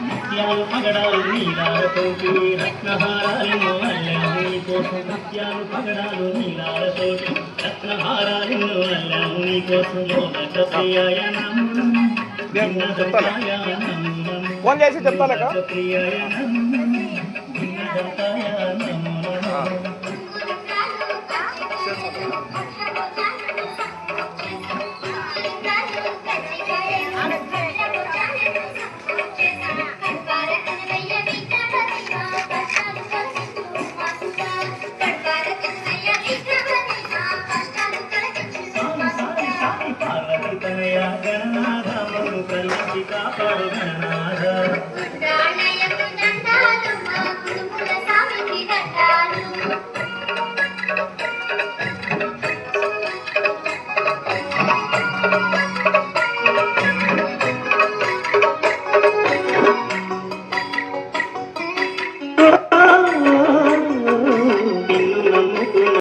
ముత్యాలు పగడాలు నీలాలతోటి రత్నహారాలను అల్లాము నీకోసం ముత్యాలు పగడాలు నీలాలతోటి రత్నహారాలను అల్లాము నీకోసం ప్రియాయ ఫోన్ చేసి చెప్తాను ప్రియాయ గణనాథము కరుణి కాపాడు గణనాథ దండాలు